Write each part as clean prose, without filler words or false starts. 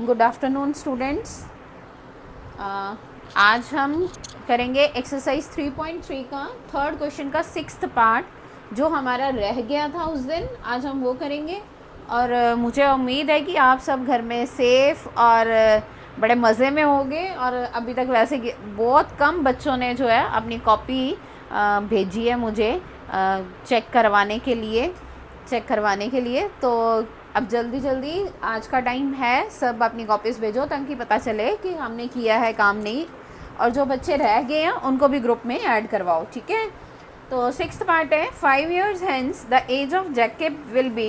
Good afternoon students. आज हम करेंगे एक्सरसाइज 3.3 का थर्ड क्वेश्चन का सिक्स्थ पार्ट जो हमारा रह गया था उस दिन। आज हम वो करेंगे और मुझे उम्मीद है कि आप सब घर में सेफ़ और बड़े मज़े में होंगे। और अभी तक वैसे बहुत कम बच्चों ने जो है अपनी कॉपी भेजी है मुझे चेक करवाने के लिए। तो अब जल्दी जल्दी आज का टाइम है, सब अपनी कॉपीज़ भेजो ताकि पता चले कि हमने किया है काम नहीं। और जो बच्चे रह गए हैं उनको भी ग्रुप में ऐड करवाओ, ठीक है। तो सिक्स्थ पार्ट है, 5 years hence the age of Jacob will be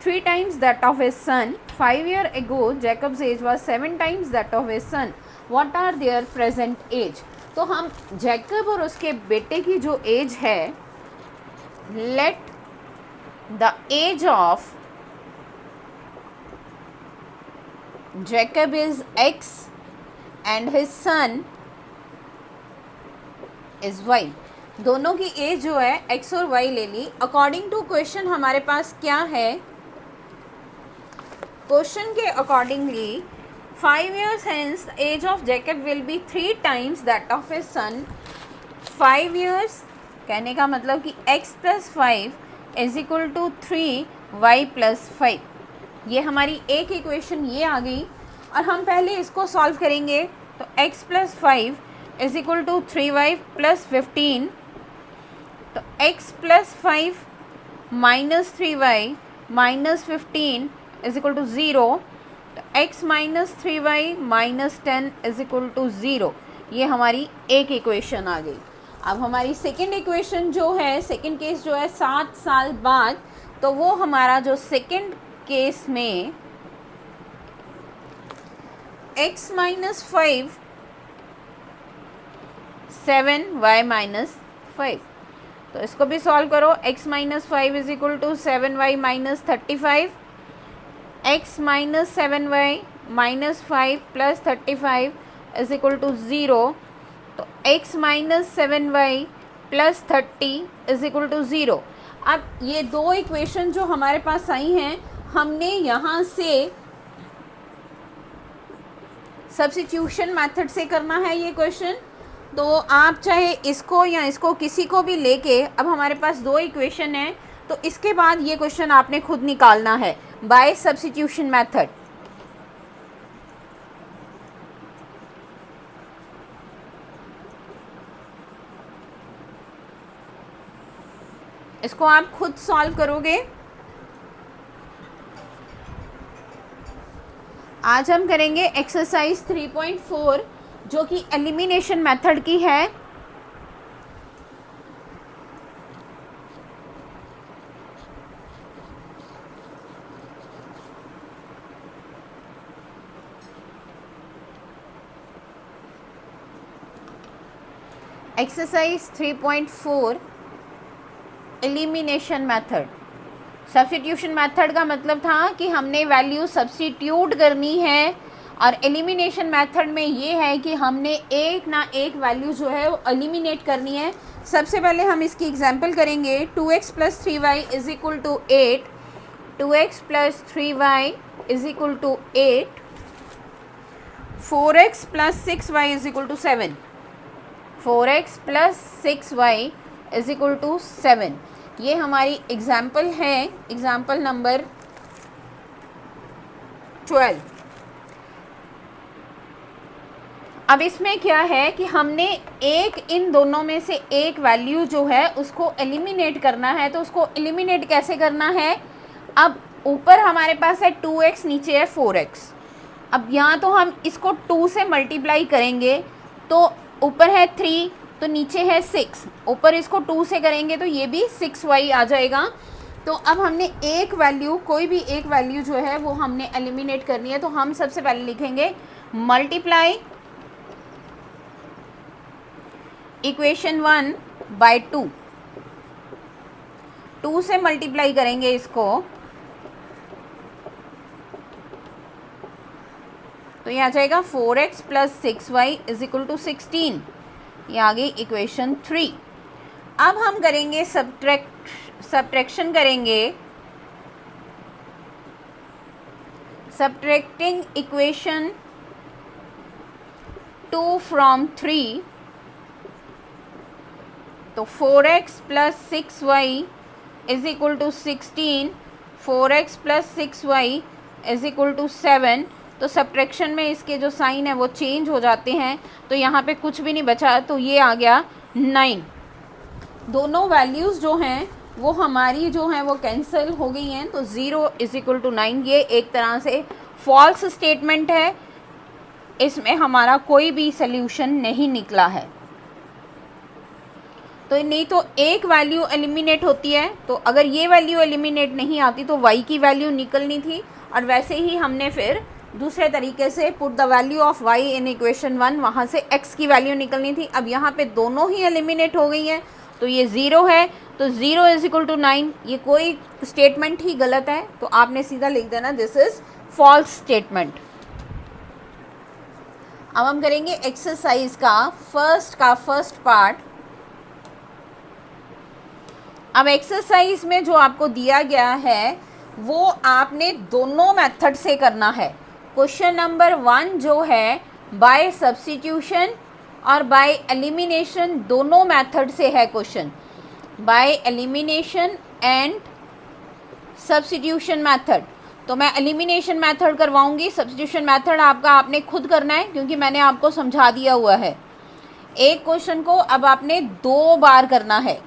3 times that of his son. 5 years ago Jacob's age was 7 times that of his son. What are their present age? तो हम Jacob और उसके बेटे की जो age है, let the age of Jacob is X and his son is Y. दोनों की एज जो है X और Y ले ली। अकॉर्डिंग टू क्वेश्चन हमारे पास क्या है, क्वेश्चन के accordingly 5 years hence the age of Jacob will be 3 times that of his son. 5 years कहने का मतलब कि X plus 5 is equal to 3 Y plus 5। ये हमारी एक इक्वेशन ये आ गई और हम पहले इसको सॉल्व करेंगे। तो x plus 5 is equal to 3y plus 15। तो x plus 5 minus 3y minus 15 is equal to 0। तो x minus 3y minus 10 is equal to 0। ये हमारी एक इक्वेशन आ गई। अब हमारी सेकेंड इक्वेशन जो है, सेकेंड केस जो है 7 साल बाद, तो वो हमारा जो सेकेंड केस में x माइनस 5 7 y माइनस 5। तो इसको भी सॉल्व करो। x minus 5 is equal to 7y minus 35। x minus 7y minus 5 plus 35 is equal to 0। तो x minus 7y plus 30 is equal to 0। अब ये दो इक्वेशन जो हमारे पास आई हैं, हमने यहाँ से सब्स्टिट्यूशन मेथड से करना है ये क्वेश्चन। तो आप चाहे इसको या इसको किसी को भी लेके, अब हमारे पास दो इक्वेशन है, तो इसके बाद ये क्वेश्चन आपने खुद निकालना है बाय सब्स्टिट्यूशन मेथड। इसको आप खुद सॉल्व करोगे। आज हम करेंगे एक्सरसाइज 3.4 जो कि एलिमिनेशन मेथड की है। Exercise 3.4 elimination method. Substitution method का मतलब था कि हमने वैल्यू सब्स्टिट्यूट करनी है, और एलिमिनेशन मेथड में ये है कि हमने एक ना एक वैल्यू जो है वो एलिमिनेट करनी है। सबसे पहले हम इसकी एग्जांपल करेंगे। 2x plus 3y is equal to 8। 2x plus 3y is equal to 8। 4x plus 6y is equal to 7। 4x plus 6y is equal to 7। ये हमारी एग्जाम्पल है, एग्जाम्पल नंबर 12। अब इसमें क्या है कि हमने एक इन दोनों में से एक वैल्यू जो है उसको एलिमिनेट करना है। तो उसको एलिमिनेट कैसे करना है, अब ऊपर हमारे पास है 2x, नीचे है 4x। अब यहाँ तो हम इसको 2 से मल्टीप्लाई करेंगे तो ऊपर है 3, तो नीचे है 6। ऊपर इसको 2 से करेंगे तो ये भी 6y आ जाएगा। तो अब हमने एक वैल्यू, कोई भी एक वैल्यू जो है वो हमने एलिमिनेट करनी है। तो हम सबसे पहले लिखेंगे मल्टीप्लाई इक्वेशन 1 बाय 2। 2 से मल्टीप्लाई करेंगे इसको, तो ये आ जाएगा 4x plus 6y is equal to 16। ये आ गई इक्वेशन 3। अब हम करेंगे सब्ट्रैक्शन करेंगे subtracting equation 2 from 3, तो 4x plus 6y is equal to 16, 4x plus 6y is equal to 7। तो सब्ट्रैक्शन में इसके जो साइन है वो चेंज हो जाते हैं, तो यहाँ पे कुछ भी नहीं बचा, तो ये आ गया 9। दोनों वैल्यूज़ जो हैं वो हमारी जो हैं वो कैंसिल हो गई हैं, तो 0 इज इक्वल टू 9 ये एक तरह से फॉल्स स्टेटमेंट है, इसमें हमारा कोई भी सल्यूशन नहीं निकला है। तो नहीं तो एक वैल्यू एलिमिनेट होती है, तो अगर ये वैल्यू एलिमिनेट नहीं आती तो y की वैल्यू निकलनी थी, और वैसे ही हमने फिर दूसरे तरीके से put the value of y in equation 1, वहाँ से x की वैल्यू निकलनी थी। अब यहाँ पे दोनों ही एलिमिनेट हो गई हैं, तो ये 0 है, तो 0 इज इक्वल टू 9, ये कोई स्टेटमेंट ही गलत है, तो आपने सीधा लिख देना दिस इज फॉल्स स्टेटमेंट। अब हम करेंगे एक्सरसाइज का फर्स्ट पार्ट। अब एक्सरसाइज में जो आपको दिया गया है वो आपने दोनों मेथड से करना है। क्वेश्चन नंबर 1 जो है बाय सब्स्टिट्यूशन और बाय एलिमिनेशन, दोनों मेथड से है question, by elimination and substitution method. तो मैं एलिमिनेशन मेथड करवाऊंगी, सब्स्टिट्यूशन मेथड आपका आपने खुद करना है, क्योंकि मैंने आपको समझा दिया हुआ है। एक क्वेश्चन को अब आपने 2 बार करना है,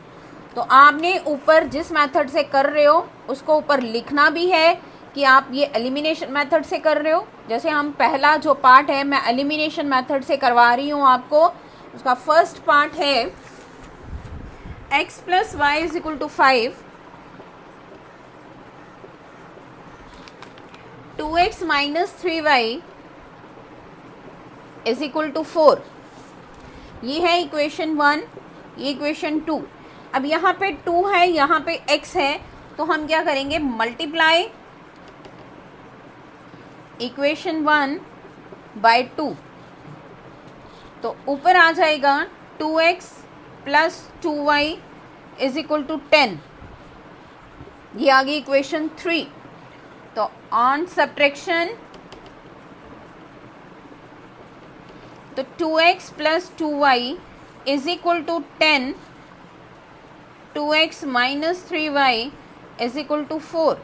तो आपने ऊपर जिस मेथड से कर रहे हो उसको ऊपर लिखना भी है कि आप ये एलिमिनेशन मेथड से कर रहे हो। जैसे हम पहला जो पार्ट है मैं एलिमिनेशन मेथड से करवा रही हूँ आपको, उसका फर्स्ट पार्ट है x plus y is equal to 5, 2x minus 3y is equal to 4। ये है इक्वेशन 1, ये इक्वेशन 2। अब यहाँ पे 2 है, यहाँ पे x है, तो हम क्या करेंगे, मल्टीप्लाई इक्वेशन 1 बाय 2, तो ऊपर आ जाएगा 2x plus 2y is equal to 10, ये आ गई इक्वेशन 3। तो ऑन सब्ट्रैक्शन, तो 2x plus 2y is equal to 10, 2x minus 3y is equal to 4,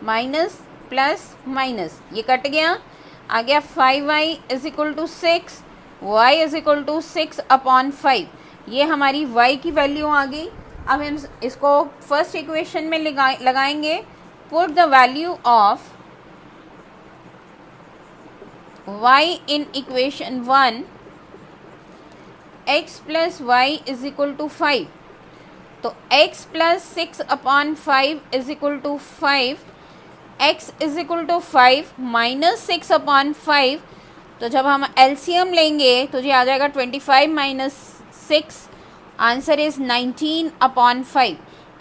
minus plus minus ये कट गया, आ गया 5y is equal to 6, y is equal to 6 upon 5, ये हमारी y की वैल्यू आ गई। अब हम इसको फर्स्ट इक्वेशन में लगाएंगे, put the value of y in equation 1, x plus y is equal to 5, तो x plus 6 upon 5 is equal to 5, x is equal to 5 minus 6 upon 5, तो जब हम एलसीएम लेंगे तो ये आ जाएगा 25 माइनस 6, आंसर इज 19 अपॉन 5।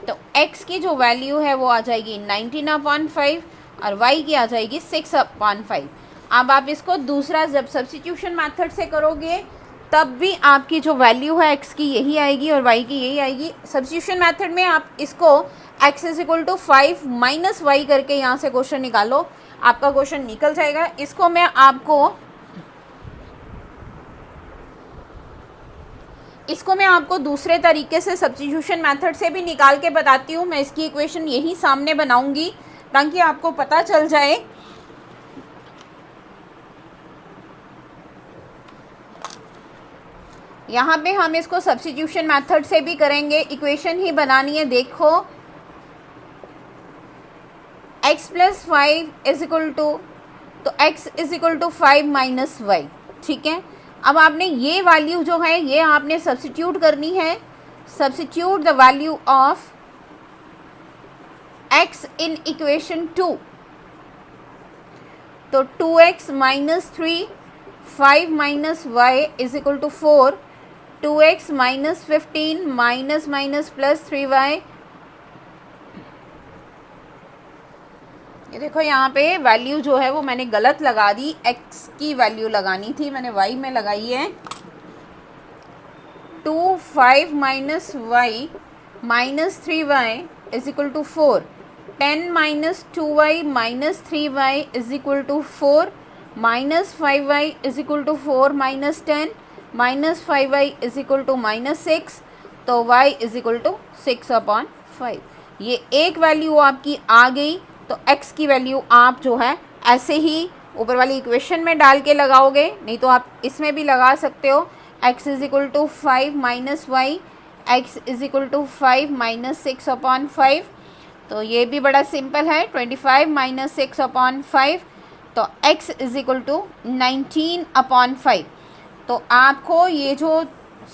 तो x की जो वैल्यू है वो आ जाएगी 19 अपॉन 5 और y की आ जाएगी 6 अपॉन 5। अब आप इसको दूसरा जब सब्स्टिट्यूशन मेथड से करोगे तब भी आपकी जो वैल्यू है x की यही आएगी और y की यही आएगी। सब्स्टिट्यूशन मेथड में आप इसको x is equal to 5 minus y करके यहाँ से क्वेश्चन निकालो, आपका क्वेश्चन निकल जाएगा। इसको मैं आपको दूसरे तरीके से सब्स्टिट्यूशन मेथड से भी निकाल के बताती हूँ। मैं इसकी इक्वेशन यही सामने बनाऊंगी ताकि आपको पता चल जाए। यहाँ पे हम इसको सब्स्टिट्यूशन मेथड से भी करेंगे, इक्वेशन ही बनानी है। देखो x plus 5 is equal to, तो x is equal to 5 minus y, ठीक है। अब आपने ये वैल्यू जो है ये आपने सब्स्टिट्यूट करनी है। Substitute the value of x in equation 2, तो 2x minus 3, 5 minus y is equal to 4, 2x minus 15 minus minus plus 3y। ये देखो यहाँ पे वैल्यू जो है वो मैंने गलत लगा दी, x की वैल्यू लगानी थी, मैंने y में लगाई है। 2 5 minus y minus 3y is equal to 4, 10 minus 2y minus 3y is equal to 4, minus 5y is equal to 4 minus 10, minus 5y is equal to minus 6, तो y इज इक्वल टू 6/5। ये एक value आपकी आ गई, तो x की value आप जो है ऐसे ही ऊपर वाली इक्वेशन में डाल के लगाओगे, नहीं तो आप इसमें भी लगा सकते हो। x is equal to 5 minus y, x is equal to 5 minus 6/5, तो ये भी बड़ा सिंपल है, 25 माइनस 6/5, तो x इज इक्वल टू 19/5। तो आपको ये जो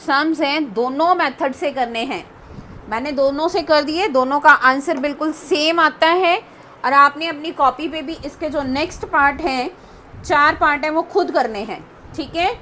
सम्स हैं दोनों मेथड से करने हैं, मैंने दोनों से कर दिए, दोनों का आंसर बिल्कुल सेम आता है। और आपने अपनी कॉपी पे भी इसके जो नेक्स्ट पार्ट हैं, 4 पार्ट हैं, वो खुद करने हैं, ठीक है।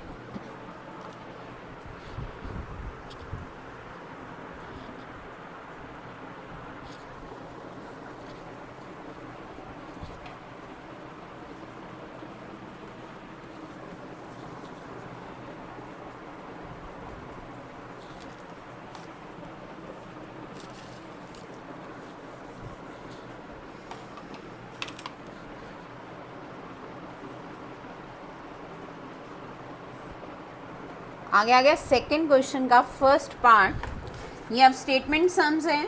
आगे आ गया सेकेंड क्वेश्चन का फर्स्ट पार्ट। ये अब स्टेटमेंट सम्स हैं।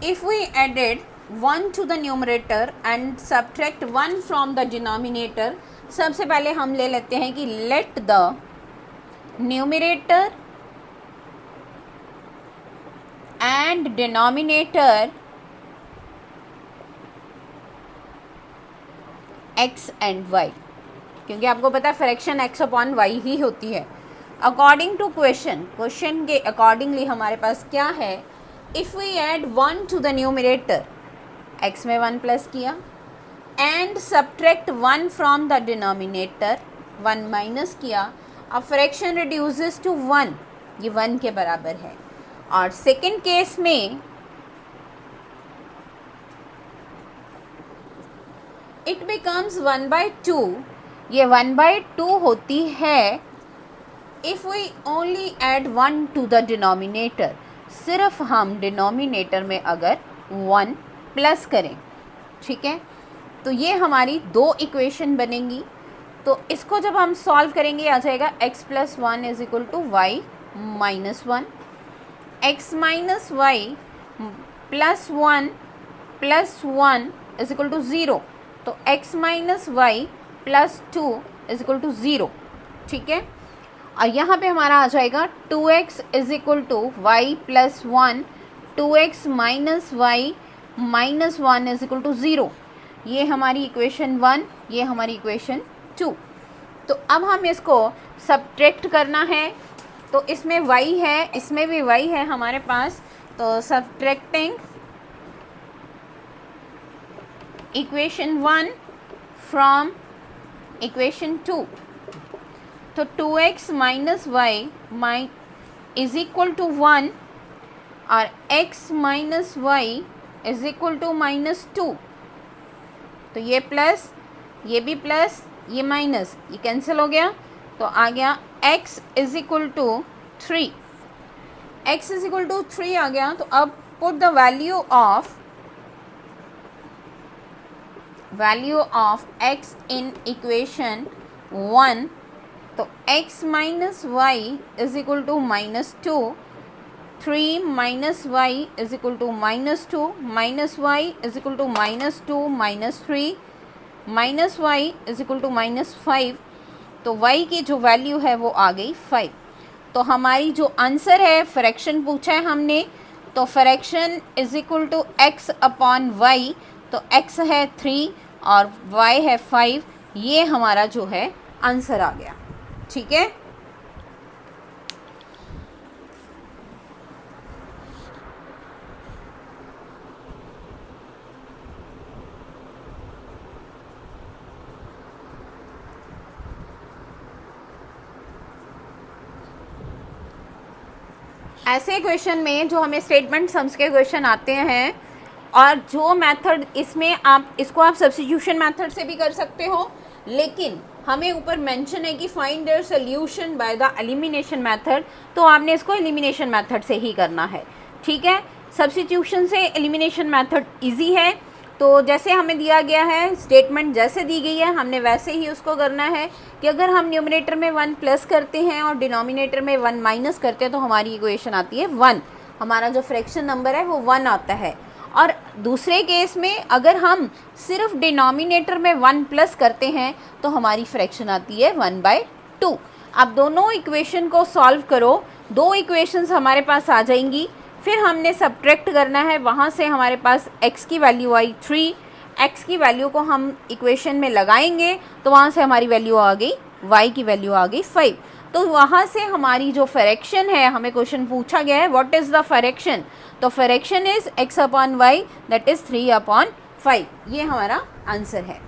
If we added 1 to the numerator and subtract 1 from the denominator, सबसे पहले हम ले लेते हैं कि let the numerator and denominator x and y, क्योंकि आपको पता है फ्रैक्शन x/y ही होती है। अकॉर्डिंग टू क्वेश्चन के अकॉर्डिंगली हमारे पास क्या है, if we add 1 to the numerator, x में 1 प्लस किया, and subtract 1 from the denominator, 1 minus किया, अब फ्रैक्शन रिड्यूसेस टू 1, ये 1 के बराबर है। और सेकेंड केस में इट बिकम्स 1/2, ये 1/2 होती है if we only add 1 to the denominator, सिर्फ हम डिनोमिनेटर में अगर 1 प्लस करें, ठीक है। तो ये हमारी 2 इक्वेशन बनेंगी। तो इसको जब हम सॉल्व करेंगे आ जाएगा x + 1 is equal to y - 1, x - y + 1 is equal to 0, तो x - y + 2 is equal to 0, ठीक है। और यहाँ पे हमारा आ जाएगा 2x is equal to y + 1, 2x - y - 1 is equal to 0। ये हमारी इक्वेशन 1, ये हमारी इक्वेशन 2। तो अब हम इसको सब्ट्रैक्ट करना है, तो इसमें y है, इसमें भी y है हमारे पास, तो सब्ट्रैक्टिंग इक्वेशन 1 फ्रॉम इक्वेशन 2, तो 2x - y is equal to 1 और x - y is equal to -2, तो ये प्लस, ये भी प्लस, ये माइनस, ये कैंसिल हो गया, तो आ गया x is equal to 3, x is equal to 3 आ गया। तो अब put the value of x in equation 1, तो x - y is equal to -2, 3 - y is equal to -2, -y is equal to -2 -3, -y is equal to -5, तो y की जो value है वो आ गई 5। तो हमारी जो आंसर है, फ्रैक्शन पूछा है हमने, तो fraction is equal to x/y, तो x है 3 और y है 5, ये हमारा जो है आंसर आ गया, ठीक है। ऐसे क्वेश्चन में जो हमें स्टेटमेंट सम्स के क्वेश्चन आते हैं, और जो मेथड इसमें आप इसको सब्स्टिट्यूशन मेथड से भी कर सकते हो, लेकिन हमें ऊपर मेंशन है कि find their solution by the elimination method, तो आपने इसको एलिमिनेशन मेथड से ही करना है, ठीक है। सब्स्टिट्यूशन से एलिमिनेशन मेथड इजी है, तो जैसे हमें दिया गया है, स्टेटमेंट जैसे दी गई है हमने वैसे ही उसको करना है कि अगर हम न्यूमरेटर में 1 प्लस करते हैं और डिनोमिनेटर में 1 माइनस करते हैं तो हमारी इक्वेशन आती है 1, हमारा जो फ्रैक्शन नंबर है वो 1 आता है। और दूसरे केस में अगर हम सिर्फ डिनोमिनेटर में 1 प्लस करते हैं तो हमारी फ्रैक्शन आती है 1/2। अब दोनों इक्वेशन को सॉल्व करो, 2 इक्वेशंस हमारे पास आ जाएंगी, फिर हमने सब्ट्रैक्ट करना है, वहाँ से हमारे पास x की वैल्यू आई 3, x की वैल्यू को हम इक्वेशन में लगाएंगे तो वहाँ से हमारी वैल्यू आ गई, y की वैल्यू आ गई 5। तो वहाँ से हमारी जो फ्रैक्शन है, हमें क्वेश्चन पूछा गया है व्हाट इज़ द फ्रैक्शन, तो fraction is x/y that is 3/5, ये हमारा आंसर है।